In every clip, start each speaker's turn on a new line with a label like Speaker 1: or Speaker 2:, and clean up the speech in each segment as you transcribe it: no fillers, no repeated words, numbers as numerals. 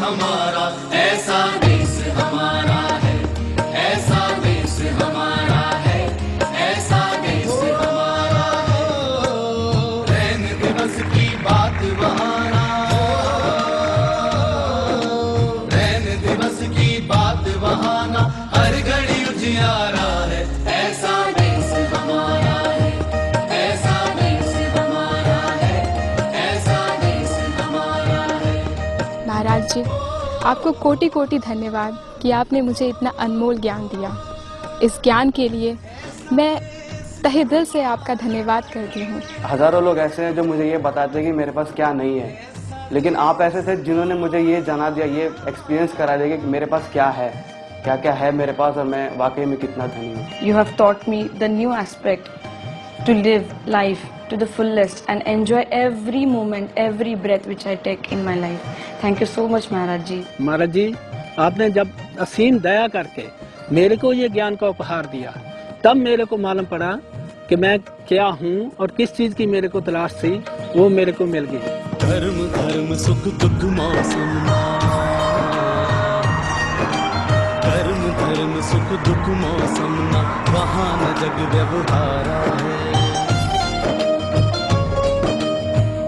Speaker 1: हमारा, ऐसा देश हमारा है, ऐसा देश हमारा है, ऐसा देश हमारा है। रैन दिवस की बात बहाना, रैन दिवस की बात बहाना, हर घड़ी उजियारा है, ऐसा देश हमारा है, ऐसा देश हमारा है, ऐसा देश हमारा है।
Speaker 2: महाराज जी, आपको कोटि कोटि धन्यवाद कि आपने मुझे इतना अनमोल ज्ञान दिया। इस ज्ञान के लिए मैं तहे दिल से आपका धन्यवाद करती हूँ।
Speaker 3: हजारों लोग ऐसे हैं जो मुझे ये बताते हैं कि मेरे पास क्या नहीं है, लेकिन आप ऐसे थे जिन्होंने मुझे ये जाना दिया, ये एक्सपीरियंस करा दिया कि मेरे पास क्या है, क्या क्या है मेरे पास, और मैं वाकई में कितना धनी हूँ।
Speaker 4: You have taught me the new aspect to live life to the fullest and enjoy every moment, every breath which I take in my life. Thank you so much, Maharaj ji.
Speaker 5: महाराज जी, आपने जब असीम दया करके मेरे को ये ज्ञान का उपहार दिया, तब मेरे को मालूम पड़ा कि मैं क्या हूँ और किस चीज की मेरे को तलाश थी, वो मेरे को मिल गई।
Speaker 1: धर्म धर्म सुख दुख मौसम, धर्म धर्म सुख दुख मौसम ना, वहाँ न जग व्यवहारा है।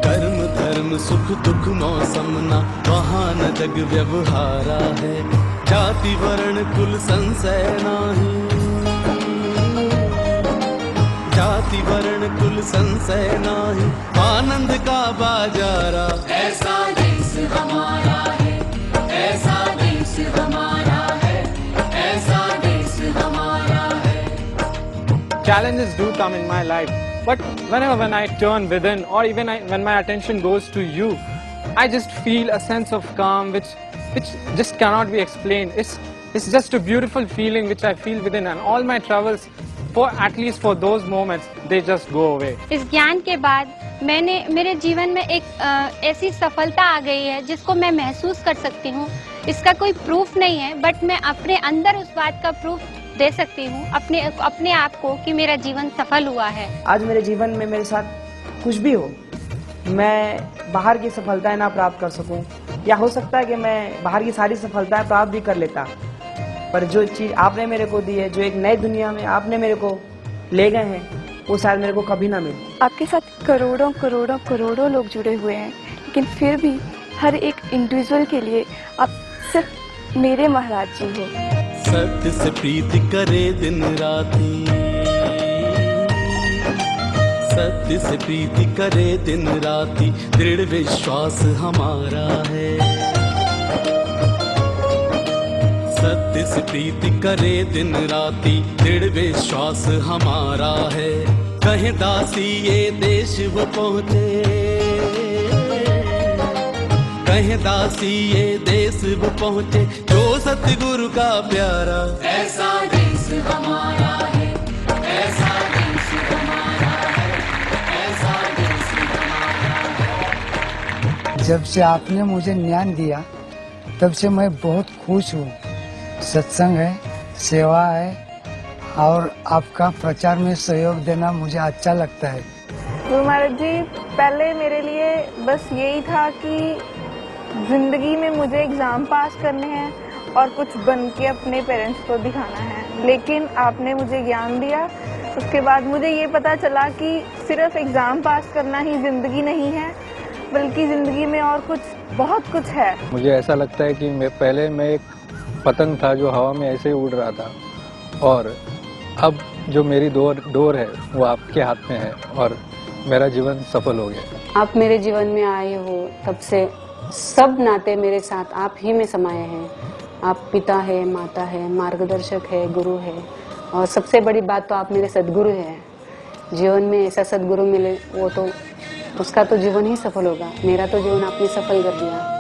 Speaker 1: धर्म धर्म सुख दुख मौसम ना, वहाँ न जग व्यवहारा है। जाति वर्ण कुल संशय नाही, जाति वर्ण कुल संशय नाही, आनंद का बाजारा, ऐसा देश हमारा है, ऐसा देश हमारा है, ऐसा देश हमारा है।
Speaker 6: Challenges do come in my life, but when I turn within, or even when my attention goes to you, I just feel a sense of calm which just cannot be explained. It's just a beautiful feeling which I feel within, and all my travels, for at least for those moments, they just go away.
Speaker 7: इस ज्ञान के बाद मेरे जीवन में एक ऐसी सफलता आ गई है जिसको मैं महसूस कर सकती हूँ। इसका कोई प्रूफ नहीं है, बट मैं अपने अंदर उस बात का प्रूफ दे सकती हूँ अपने आप को कि मेरा जीवन सफल हुआ है।
Speaker 8: आज मेरे जीवन में मेरे साथ कुछ भी हो, मैं बाहर की सफलताएं ना प्राप्त कर सकूं, या हो सकता है कि मैं बाहर की सारी सफलताएं प्राप्त भी कर लेता, पर जो चीज़ आपने मेरे को दी है, जो एक नई दुनिया में आपने मेरे को ले गए हैं, वो शायद मेरे को कभी ना मिले।
Speaker 2: आपके साथ करोड़ों करोड़ों करोड़ों लोग जुड़े हुए हैं, लेकिन फिर भी हर एक इंडिविजुअल के लिए आप सिर्फ मेरे महाराज जी हो।
Speaker 1: सत्य से प्रीति करे दिन राती, सत्य से प्रीति करे दिन राती, दृढ़ विश्वास हमारा है। सत्य से प्रीति करे दिन राती, दृढ़ विश्वास हमारा है। कहीं दासी ये देश वो पहुँचे, कहीं दासी ये देश वो पहुँचे, जो सतगुरु का प्यारा, ऐसा देश हमारा है, ऐसा देश हमारा है, ऐसा देश हमारा है।
Speaker 9: जब से आपने मुझे ज्ञान दिया, तब से मैं बहुत खुश हूँ। सत्संग है, सेवा है, और आपका प्रचार में सहयोग देना मुझे अच्छा लगता है।
Speaker 10: गुरु महाराज जी, पहले मेरे लिए बस यही था कि जिंदगी में मुझे एग्जाम पास करने हैं और कुछ बन के अपने पेरेंट्स को दिखाना है, लेकिन आपने मुझे ज्ञान दिया। उसके बाद मुझे ये पता चला कि सिर्फ एग्जाम पास करना ही जिंदगी नहीं है, बल्कि जिंदगी में और कुछ बहुत कुछ है। मुझे ऐसा लगता है कि पहले मैं एक पतंग था जो हवा में ऐसे ही उड़ रहा था, और अब जो मेरी डोर है वो आपके हाथ में है, और मेरा जीवन सफल हो गया।
Speaker 4: आप मेरे जीवन में आए हो, तब से सब नाते मेरे साथ आप ही में समाये हैं। आप पिता है, माता है, मार्गदर्शक है, गुरु है, और सबसे बड़ी बात तो आप मेरे सद्गुरु हैं। जीवन में ऐसा सद्गुरु मिले, वो तो उसका तो जीवन ही सफल होगा। मेरा तो जीवन आपने सफल कर दिया।